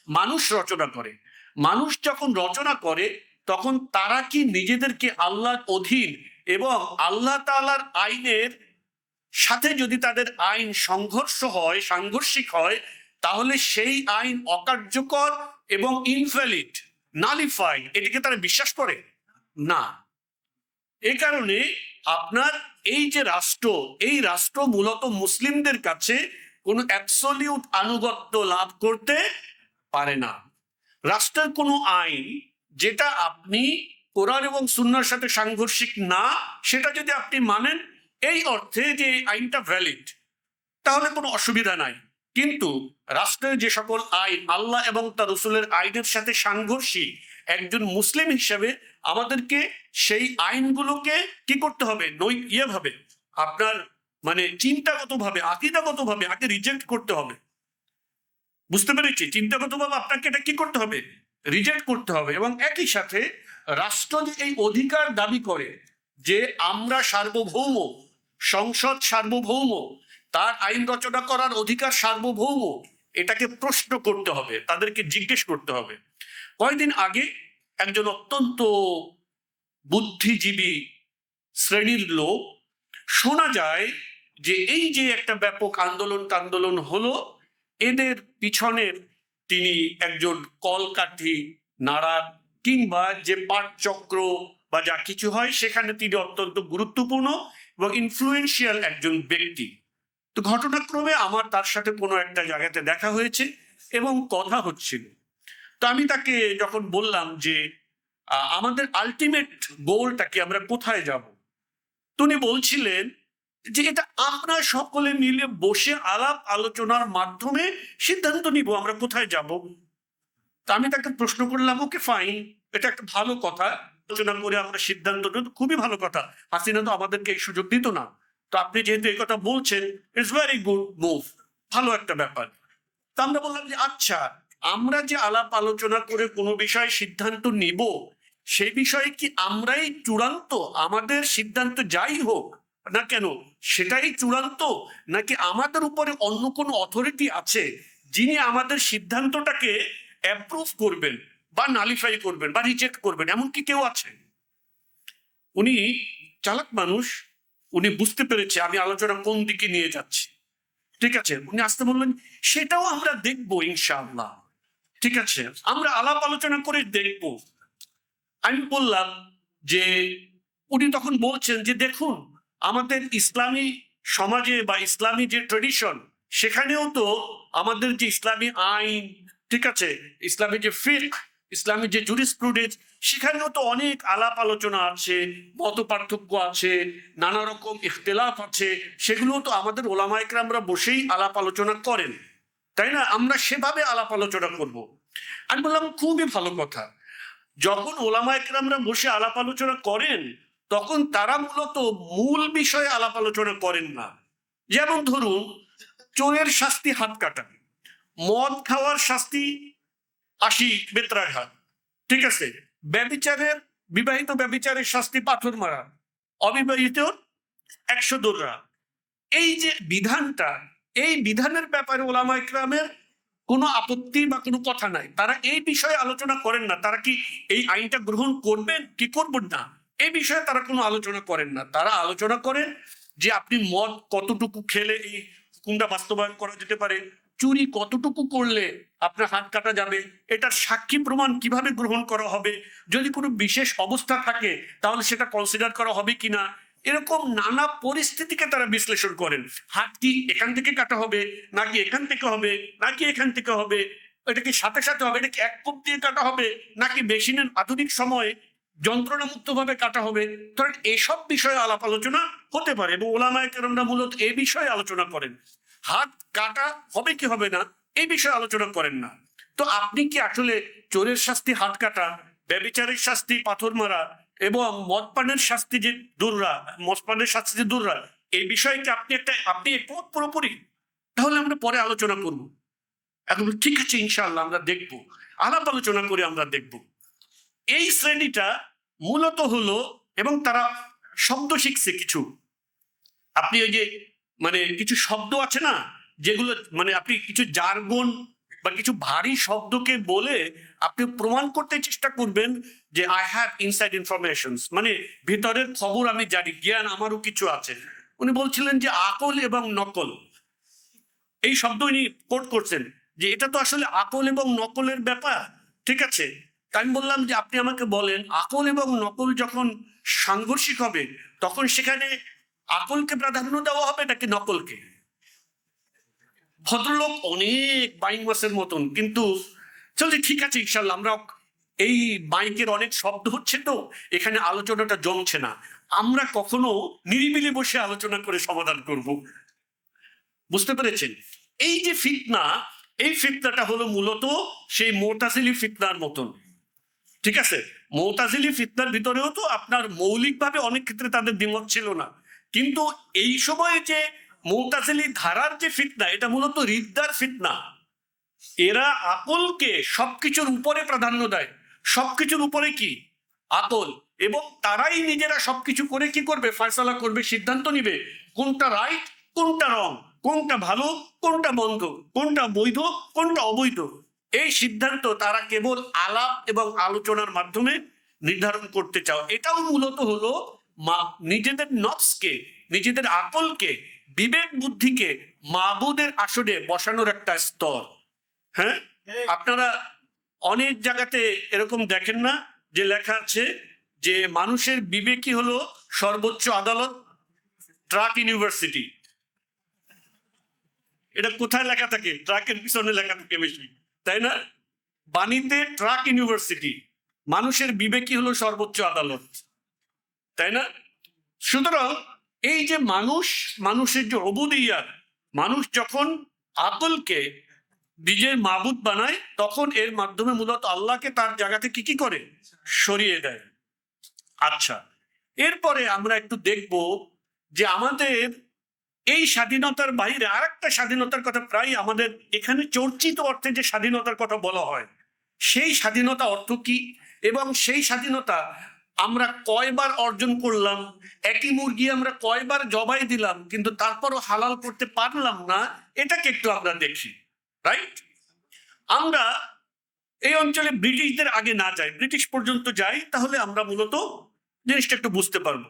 মানুষ রচনা করে। মানুষ যখন রচনা করে তখন তারা কি নিজেদেরকে আল্লাহর অধীন এবং আল্লাহ তাআলার আইনের সাথে যদি তাদের আইন সাংঘর্ষিক হয়, তাহলে সেই আইন অকার্যকর এবং ইনভ্যালিড, নালিফাইড, এটাকে তারা বিশ্বাস করে না। এই কারণে আপনার এই যে রাষ্ট্র, এই রাষ্ট্র মূলত মুসলিমদের কাছে কোনো অ্যাবসলিউট আনুগত্য লাভ করতে পারে না। রাষ্ট্রের কোনো আইন যেটা আপনি কোরআন এবং সুন্নাহর সাথে সাংঘর্ষিক না, সেটা যদি আপনি মানেন এই অর্থে যে আইনটা ভ্যালিড, তাহলে কোনো অসুবিধা নাই। কিন্তু রাষ্ট্রের যে সকল আইন আল্লাহ এবং তার রসুলের আইনের সাথে সাংঘর্ষিক, একজন মুসলিম হিসেবে আমাদেরকে সেই আইনগুলোকে কি করতে হবে? ভাবে আপনার চিন্তাগতভাবে, আকীদাগতভাবে আগে রিজেক্ট করতে হবে। বুঝতে পেরেছি? চিন্তাগতভাবে আপনাকে এটা কি করতে হবে? রিজেক্ট করতে হবে। এবং একই সাথে রাষ্ট্র যে এই অধিকার দাবি করে যে আমরা সার্বভৌম, সংসদ সার্বভৌম, তার আইন রচনা করার অধিকার সার্বভৌম, এটাকে প্রশ্ন করতে হবে, তাদেরকে জিজ্ঞেস করতে হবে। কয়েকদিন আগে একজন অত্যন্ত বুদ্ধিজীবী শ্রেণীর লোক, শোনা যায় যে এই যে একটা ব্যাপক আন্দোলন হলো, এদের পিছনের তিনি একজন কলকাঠি নাড়ার কিংবা যে পাঠচক্র বা যা কিছু হয় সেখানে তিনি অত্যন্ত গুরুত্বপূর্ণ এবং ইনফ্লুয়েন্সিয়াল একজন ব্যক্তি। তো ঘটনাক্রমে আমার তার সাথে কোনো একটা জায়গাতে দেখা হয়েছে এবং কথা হচ্ছিল। তো আমি তাকে যখন বললাম যে আমাদের আলটিমেট গোলটা কি, আমরা কোথায় যাব, তিনি বলছিলেন যে এটা আমরা সকলে মিলে বসে আলাপ আলোচনার মাধ্যমে সিদ্ধান্ত নিব আমরা কোথায় যাব। তা আমি তাকে প্রশ্ন করলাম, ওকে ফাইন, এটা একটা ভালো কথা, আলোচনা করে আমরা সিদ্ধান্ত নেব, খুবই ভালো কথা। হাসিনা তো আমাদেরকে এই সুযোগ দিত না, তো আপনি যেহেতু এই কথা বলছেন, ইটস ভেরি গুড মুভ, ভালো একটা ব্যাপার। তা আমরা বললাম যে আচ্ছা, আমরা যে আলাপ আলোচনা করে কোনো বিষয়ে সিদ্ধান্ত নিব, সেই বিষয়ে কি আমরাই চূড়ান্ত, আমাদের সিদ্ধান্ত যাই হোক না কেন সেটাই চূড়ান্ত, নাকি আমাদের উপরে অন্য কোনো অথরিটি আছে যিনি আমাদের সিদ্ধান্তটাকে অ্যাপ্রুভ করবেন বা নালিফাই করবেন বা রিজেক্ট করবেন? এমন কি কেউ আছে? উনি চালাক মানুষ, উনি বুঝতে পেরেছে আমি আলোচনা কোন দিকে নিয়ে যাচ্ছি। ঠিক আছে, উনি আসতে বললেন সেটাও আমরা দেখবো ইনশাআল্লাহ। ঠিক আছে, আমরা আলাপ আলোচনা করে দেখবো। আমি বললাম যে, উনি তখন বলছেন যে দেখুন, আমাদের ইসলামী সমাজে বা ইসলামী যে ট্রেডিশন, সেখানেও তো আমাদের যে ইসলামী আইন, ঠিক আছে, ইসলামী যে ফিকহ, ইসলামী যে জুরিসপ্রুডেন্স, সেখানেও তো অনেক আলাপ আলোচনা আছে, মত পার্থক্য আছে, নানা রকম ইখতিলাফ আছে, সেগুলো তো আমাদের ওলামায়ে কেরামরা বসেই আলাপ আলোচনা করেন। তাই না? আমরা সেভাবে আলাপ আলোচনা করব। আমি বললাম খুবই ভালো কথা। যখন ওলামা একরামরা বসে আলাপ আলোচনা করেন তখন তারা মূলত মূল বিষয়ে আলাপ আলোচনা করেন না। যেমন ধরুন, চোরের শাস্তি হাত কাটা, মদ খাওয়ার শাস্তি ৮০ বেত্রাঘাত, ঠিক আছে, বিবাহিত ব্যভিচারের শাস্তি পাথর মারা, অবিবাহিত ১০০ দৌড়া। এই যে বিধানটা, এই বিধানের ব্যাপারে ওলামা ইকরামের কোনো আপত্তি বা কোনো কথা নাই। তারা এই বিষয়ে আলোচনা করেন না। তারা কি এই আইনটা গ্রহণ করবেন কি করবেন না, এই বিষয়ে তারা কোনো আলোচনা করেন না। তারা আলোচনা করেন যে আপনি মদ কতটুকু খেলে এই হুকুমটা বাস্তবায়ন করা যেতে পারে, চুরি কতটুকু করলে আপনার হাত কাটা যাবে, এটার সাক্ষী প্রমাণ কিভাবে গ্রহণ করা হবে, যদি কোনো বিশেষ অবস্থা থাকে তাহলে সেটা কনসিডার করা হবে কিনা, এরকম নানা পরিস্থিতিকে তারা বিশ্লেষণ করেন। হাত কি এখান থেকে কাটা হবে, নাকি এখান থেকে হবে, নাকি এখান থেকে হবে, এটা কি সাথে সাথে হবে, এটা কি এক কোপ দিয়ে কাটা হবে, নাকি মেশিনের আধুনিক সময়ে যন্ত্রণা মুক্ত ভাবে কাটা হবে। ধরেন এসব বিষয়ে আলাপ আলোচনা হতে পারে এবং ওলামায়ে কেরামরা মূলত এই বিষয়ে আলোচনা করেন। হাত কাটা হবে কি হবে না এই বিষয়ে আলোচনা করেন না। তো আপনি কি আসলে চোরের শাস্তি হাত কাটা, ব্যভিচারের শাস্তি পাথর মারা এবং মদপানের শাস্তি যে দুর্রা, মদপানের শাস্তি যে দুর্রা, এই বিষয়ে কি আপনি একমত পুরোপুরি? তাহলে আমরা পরে আলোচনা করব। এখন ঠিক আছে, ইনশাআল্লাহ আমরা দেখব, আলাপ আলোচনা করে আমরা দেখব। এই শ্রেণীটা মূলত হলো, এবং তারা শব্দ শিখছে কিছু। আপনি ওই যে মানে কিছু শব্দ আছে না, যেগুলো মানে আপনি কিছু জার্গন বা কিছু ভারী শব্দকে বলে আপনি প্রমাণ করতে চেষ্টা করবেন যে আই হ্যাভ ইনসাইড ইনফরমেশন, মানে ভিতরের খবর আমি জানি, জ্ঞান আমারও কিছু আছে। উনি বলছিলেন যে আকল এবং নকল, এই শব্দ উনি কোট করছেন যে এটা তো আসলে আকল এবং নকলের ব্যাপার, ঠিক আছে। আমি বললাম যে আপনি আমাকে বলেন, আকল এবং নকল যখন সাংঘর্ষিক হবে তখন সেখানে আকলকে প্রাধান্য দেওয়া হবে নাকি নকলকে? ভদ্রলোক অনেক বাইং মাসের মতন, কিন্তু চলছে ঠিক আছে ইনশাল্লাহ, আমরা এই বাইকের অনেক শব্দ হচ্ছে তো এখানে আলোচনাটা জমছে না, আমরা কখনো নিরিবিলি বসে আলোচনা করে সমাধান করব। বুঝতে পেরেছেন? এই যে ফিতনা, এই ফিতনাটা হলো মূলত সেই মুতাজিলি ফিতনার মতন, ঠিক আছে। মুতাজিলি ফিতনার ভিতরেও তো আপনার মৌলিকভাবে অনেক ক্ষেত্রে তাদের দ্বিমত ছিল না, কিন্তু এই সময়ে যে মুতাজিলি ধারার যে ফিতনা, এটা মূলত রিদ্দার ফিতনা। এরা আকলকে সবকিছুর উপরে প্রাধান্য দেয়, সবকিছুর উপরে কি আকল, এবং তারাই নিজেরা সবকিছু করে কি করবে, ফয়সালা করবে, সিদ্ধান্ত নিবে কোনটা রাইট কোনটা রং, কোনটা ভালো কোনটা মন্দ, কোনটা বৈধ কোনটা অবৈধ। এই সিদ্ধান্ত তারা কেবল আলাপ এবং আলোচনার মাধ্যমে নির্ধারণ করতে চাও। এটাও মূলত হলো নিজেদের নফসকে, নিজেদের আকলকে, বিবেক বুদ্ধিকে মাবুদের আসনে বসানোর একটা স্তর। হ্যাঁ, আপনারা অনেক জায়গাতে এরকম দেখেন না যে লেখা আছে যে মানুষের বিবেকই হলো সর্বোচ্চ আদালত, ট্রাক ইউনিভার্সিটি। এটা কোথায় লেখা থাকে? ট্রাকের পিছনে লেখা থাকে বেশি, তাই না? বাণীতে ট্রাক ইউনিভার্সিটি, মানুষের বিবেকই হলো সর্বোচ্চ আদালত, তাই না? সুতরাং এই যে মানুষের যে অবুদিয়াত, মানুষ যখন আকলকে নিজের মাবুদ বানায় তখন এর মাধ্যমে মূলত আল্লাহকে তার জায়গাতে কি করে সরিয়ে দেয়। আচ্ছা, এরপরে আমরা একটু দেখব যে আমাদের এই স্বাধীনতার বাইরে আরেকটা স্বাধীনতার কথা প্রায় আমাদের এখানে চর্চিত অর্থে যে স্বাধীনতার কথা বলা হয়, সেই স্বাধীনতা অর্থ কি এবং সেই স্বাধীনতা আমরা কয়বার অর্জন করলাম, একই মুরগি আমরা কয়বার জবাই দিলাম কিন্তু তারপরও হালাল করতে পারলাম না, এটাকে একটু আমরা দেখি। রাইট? আমরা এই অঞ্চলে ব্রিটিশদের আগে না যাই, ব্রিটিশ পর্যন্ত যাই, তাহলে আমরা মূলত জিনিসটা একটু বুঝতে পারবো।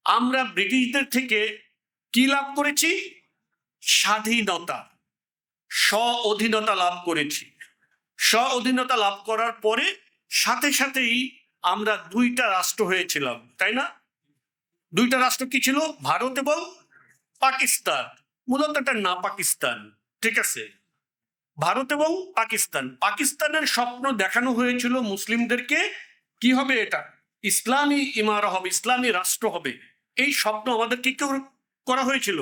আমরা ব্রিটিশদের থেকে কি লাভ করেছি? স্বাধীনতা, স্ব-অধীনতা লাভ করেছি। স্ব-অধীনতা লাভ করার পরে সাথে সাথেই আমরা দুইটা রাষ্ট্র হয়েছিলাম, তাই না? দুইটা রাষ্ট্র কি ছিল? ভারত এবং পাকিস্তান। মূলত এটা না পাকিস্তান, ঠিক আছে, ভারত এবং পাকিস্তান। পাকিস্তানের স্বপ্ন দেখানো হয়েছিল মুসলিমদেরকে, কি হবে এটা, ইসলামী ইমারা হবে, ইসলামী রাষ্ট্র হবে। এই স্বপ্ন আমাদেরকে কি করা হয়েছিল?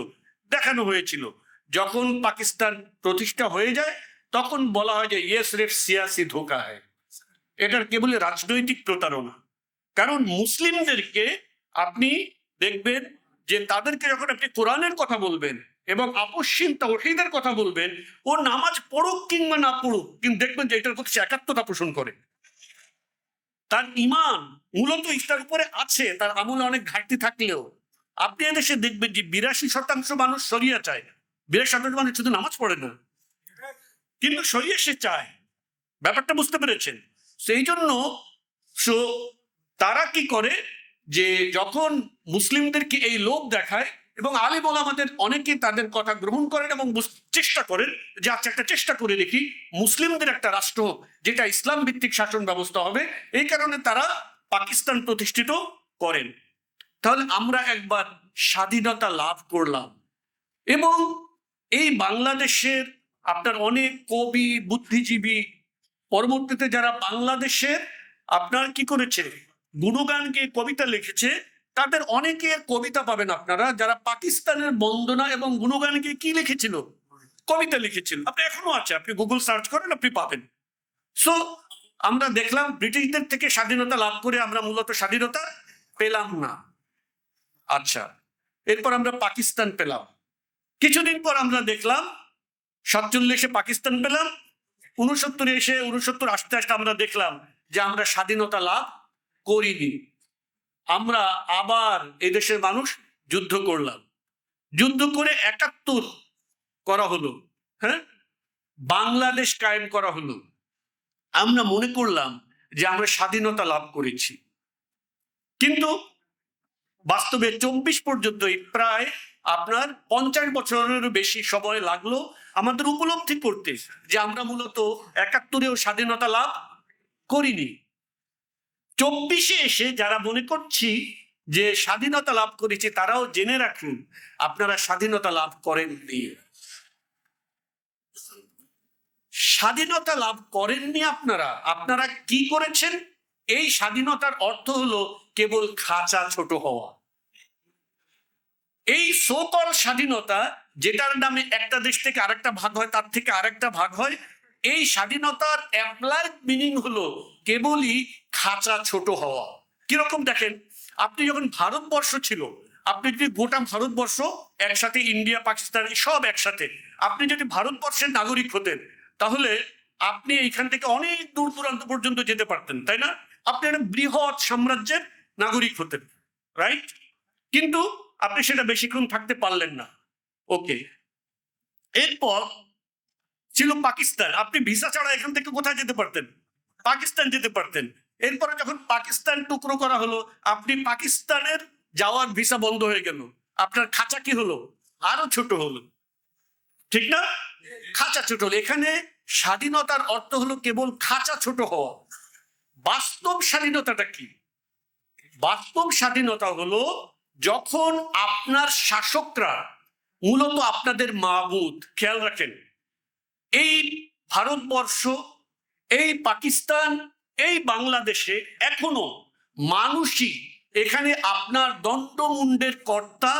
দেখানো হয়েছিল। যখন পাকিস্তান প্রতিষ্ঠা হয়ে যায় তখন বলা হয় যে ইয়ে সির্ফ সিয়াসি ধোঁকা হয়, এটার কেবল রাজনৈতিক প্রতারণা। কারণ মুসলিমদেরকে আপনি দেখবেন যে তাদেরকে যখন আপনি কোরআনের কথা বলবেন এবং আপসহীন তাওহীদের কথা বলবেন, ও নামাজ পড়ুক কিংবা না পড়ুক, কিন্তু দেখবেন যে এটার প্রতি সে একাত্মতা পোষণ করে। তার ঈমান মূলত ইসলামের উপরে আছে, তার আমলে অনেক ঘাটতি থাকলেও আপনি এদেশে দেখবেন যে 82% মানুষ শরিয়া চায়। 82% মানুষ শুধু নামাজ পড়ে না, কিন্তু শরিয়া সে চায়। ব্যাপারটা বুঝতে পেরেছেন? সেই জন্য তারা কি করে যে যখন মুসলিমদেরকে এই লোভ দেখায়, এবং আলেম ওলামাদের অনেকে তাদের কথা গ্রহণ করেন এবং চেষ্টা করেন যে আচ্ছা একটা চেষ্টা করে দেখি মুসলিমদের একটা রাষ্ট্র হোক যেটা ইসলাম ভিত্তিক শাসন ব্যবস্থা হবে, এই কারণে তারা পাকিস্তান প্রতিষ্ঠিত করেন। তাহলে আমরা একবার স্বাধীনতা লাভ করলাম, এবং এই বাংলাদেশের আপনার অনেক কবি বুদ্ধিজীবী পরবর্তীতে যারা বাংলাদেশের আপনার কি করেছে গুণগান গেয়ে কবিতা লিখেছে, তাদের অনেকের কবিতা পাবেন আপনারা যারা পাকিস্তানের বন্দনা এবং গুণগান গেয়ে কি লিখেছিল, কবিতা লিখেছিল। আপনি এখনো আছে, আপনি গুগল সার্চ করেন, আপনি পাবেন। সো আমরা দেখলাম ব্রিটিশদের থেকে স্বাধীনতা লাভ করে আমরা মূলত স্বাধীনতা পেলাম না। আচ্ছা, এরপর আমরা পাকিস্তান পেলাম। কিছুদিন পর আমরা দেখলাম 47-এ পাকিস্তান পেলাম, 69-এ এসে 69 আসতে আসতে আমরা দেখলাম যে আমরা স্বাধীনতা লাভ করিনি। আমরা আবার এদেশের মানুষ যুদ্ধ করলাম, যুদ্ধ করে 71 করা হলো, হ্যাঁ, বাংলাদেশ কায়েম করা হলো। আমরা মনে করলাম যে আমরা স্বাধীনতা লাভ করেছি, কিন্তু বাস্তবে 24 পর্যন্ত প্রায় আপনার 50 বছরেরও বেশি সময় লাগলো আমাদের উপলব্ধি করতে যে আমরা মূলত 71-এও স্বাধীনতা লাভ করিনি। 24-এ এসে যারা মনে করছি যে স্বাধীনতা লাভ করেছি, তারাও জেনে রাখুন আপনারা স্বাধীনতা লাভ করেননি। স্বাধীনতা লাভ করেননি আপনারা। আপনারা কি করেছেন? এই স্বাধীনতার অর্থ হলো কেবল খাঁচা ছোট হওয়া। এই সোকল স্বাধীনতা, যেটার নামে একটা দেশ থেকে আরেকটা ভাগ হয়, তার থেকে আরেকটা ভাগ হয়, এই স্বাধীনতার অ্যাপ্লাইড মিনিং হলো কেবলই খাঁচা ছোট হওয়া। কিরকম দেখেন, আপনি যখন ভারতবর্ষ ছিল, আপনি যদি গোটা ভারতবর্ষ একসাথে, ইন্ডিয়া পাকিস্তান সব একসাথে, আপনি যদি ভারতবর্ষের নাগরিক হতেন তাহলে আপনি এইখান থেকে অনেক দূর দূরান্ত পর্যন্ত যেতে পারতেন, তাই না? আপনি একটা বৃহৎ সাম্রাজ্যের নাগরিক হতেন, রাইট? কিন্তু আপনি সেটা বেশিক্ষণ থাকতে পারলেন না। ওকে, এরপর ছিল পাকিস্তান। আপনি ভিসা ছাড়া এখান থেকে কোথায় যেতে পারতেন? পাকিস্তান যেতে পারতেন। এরপরে যখন পাকিস্তান টুকরো করা হলো, আপনি পাকিস্তানের যাওয়ার ভিসা বন্ধ হয়ে গেল, আপনার খাঁচা কি হলো? আরো ছোট হলো, ঠিক না? খাঁচা ছোট হলো। এখানে স্বাধীনতার অর্থ হলো কেবল খাঁচা ছোট হওয়া। বাস্তব স্বাধীনতাটা কি? বাস্তব স্বাধীনতা হলো যখন আপনার শাসকরা মূলত আপনাদের মাবুদ। খেয়াল রাখেন, এই ভারতবর্ষ, এই পাকিস্তান, এই বাংলাদেশে এখনো মানুষই এখানে আপনার দণ্ডমুণ্ডের কর্তা,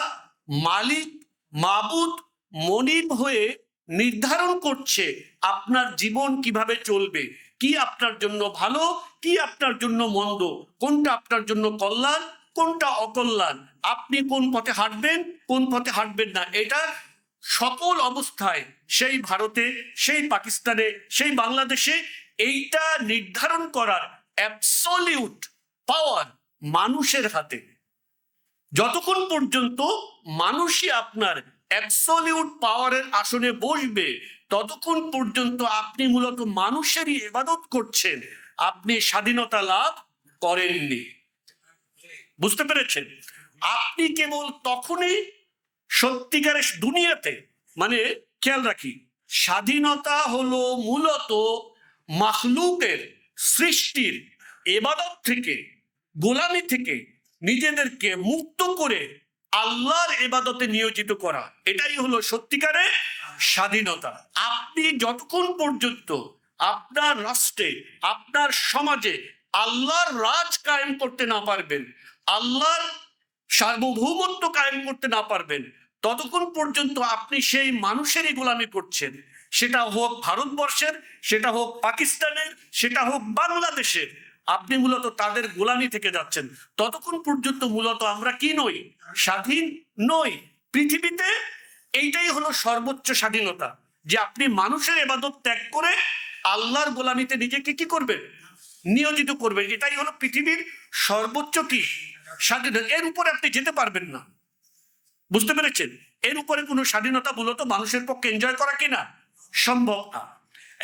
মালিক, মাবুদ, মনিব হয়ে নির্ধারণ করছে আপনার জীবন কিভাবে চলবে, কি আপনার জন্য ভালো, কি আপনার জন্য মন্দ, কোনটা আপনার জন্য কল্যাণ, কোনটা অকল্যাণ, আপনি কোন পথে হাঁটবেন, কোন পথে হাঁটবেন না। এটা সকল অবস্থায় সেই ভারতে, সেই পাকিস্তানে, সেই বাংলাদেশে এইটা নির্ধারণ করার অ্যাবসলিউট পাওয়ার মানুষের হাতে। যতক্ষণ পর্যন্ত মানুষই আপনার অ্যাবসলিউট পাওয়ারের আসনে বসবে, ততক্ষণ পর্যন্ত আপনি মূলত মানুষেরই ইবাদত করছেন, আপনি স্বাধীনতা লাভ করেননি। বুঝতে পেরেছেন? আপনি কেবল তখনই সত্যিকারের দুনিয়াতে, মানে খেয়াল রাখি, স্বাধীনতা হলো মূলত মাখলুকের, সৃষ্টির ইবাদত থেকে, গোলামি থেকে নিজেদেরকে মুক্ত করে আল্লাহর ইবাদতে নিয়োজিত করা। এটাই হলো সত্যিকারের স্বাধীনতা। আপনি যতক্ষণ পর্যন্ত আপনার রাষ্ট্রে, আপনার সমাজে আল্লাহর রাজ কায়েম করতে না পারবেন, আল্লাহর সার্বভৌমত্ব কায়েম করতে না পারবেন, ততক্ষণ পর্যন্ত আপনি সেই মানুষেরই গোলামি করছেন, সেটা হোক ভারতবর্ষের, সেটা হোক পাকিস্তানের, সেটা হোক বাংলাদেশের। আপনি মূলত তাদের গোলামি থেকে যাচ্ছেন। ততক্ষণ পর্যন্ত মূলত আমরা কি নই? স্বাধীন নই। পৃথিবীতে এইটাই হলো সর্বোচ্চ স্বাধীনতা, যে আপনি মানুষের ইবাদত ত্যাগ করে আল্লাহর গোলামিতে নিজেকে কি করবেন? নিয়োজিত করবেন। এটাই হলো পৃথিবীর সর্বোচ্চ কি স্বাধীনতা। এর উপরে আপনি যেতে পারবেন না। বুঝতে পেরেছেন? এর উপরে কোনো স্বাধীনতা মূলত মানুষের পক্ষে এনজয় করা কিনা সম্ভব না।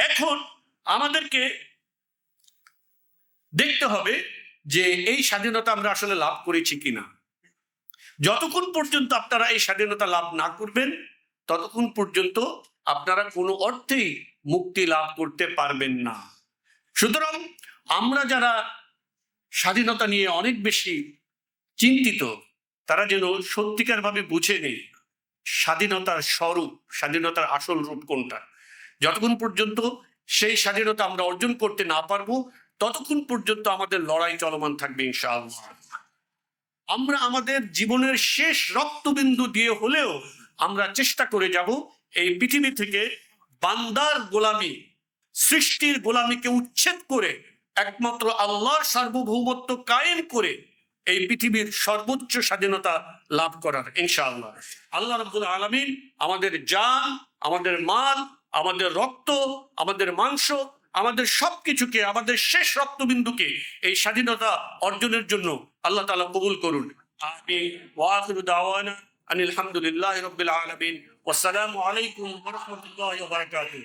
এখন আমাদেরকে দেখতে হবে যে এই স্বাধীনতা আমরা আসলে লাভ করেছি কিনা। যতক্ষণ পর্যন্ত আপনারা এই স্বাধীনতা লাভ না করবেন, ততক্ষণ পর্যন্ত আপনারা কোনো অর্থেই মুক্তি লাভ করতে পারবেন না। সুতরাং আমরা যারা স্বাধীনতা নিয়ে অনেক বেশি চিন্তিত, তারা যেন সত্যিকার ভাবে বুঝে নেই স্বাধীনতার স্বরূপ, স্বাধীনতার আসল রূপ কোনটা। যতক্ষণ পর্যন্ত সেই স্বাধীনতা আমরা অর্জন করতে না পারবো, ততক্ষণ পর্যন্ত আমাদের লড়াই চলমান থাকবে ইনশাআল্লাহ। আমরা আমাদের জীবনের শেষ রক্তবিন্দু দিয়ে হলেও আমরা চেষ্টা করে যাব এই পৃথিবী থেকে বান্দার গোলামি, সৃষ্টির গোলামিকে উচ্ছেদ করে একমাত্র আল্লাহর সার্বভৌমত্ব কায়েম করে এই পৃথিবীর সর্বোচ্চ স্বাধীনতা লাভ করার ইনশাআল্লাহ। আল্লাহ রাব্বুল আলামিন আমাদের জান, আমাদের মাল, আমাদের রক্ত, আমাদের মাংস, আমাদের সবকিছুকে, আমাদের শেষ রক্তবিন্দুকে এই স্বাধীনতা অর্জনের জন্য আল্লাহ তাআলা কবুল করুন। আমিন। ওয়া আখিরু দাওয়ানা আনিল হামদুলিল্লাহি রাব্বিল আলামিন। ওয়াসসালামু আলাইকুম ওয়া রাহমাতুল্লাহি ওয়া বারাকাতুহু।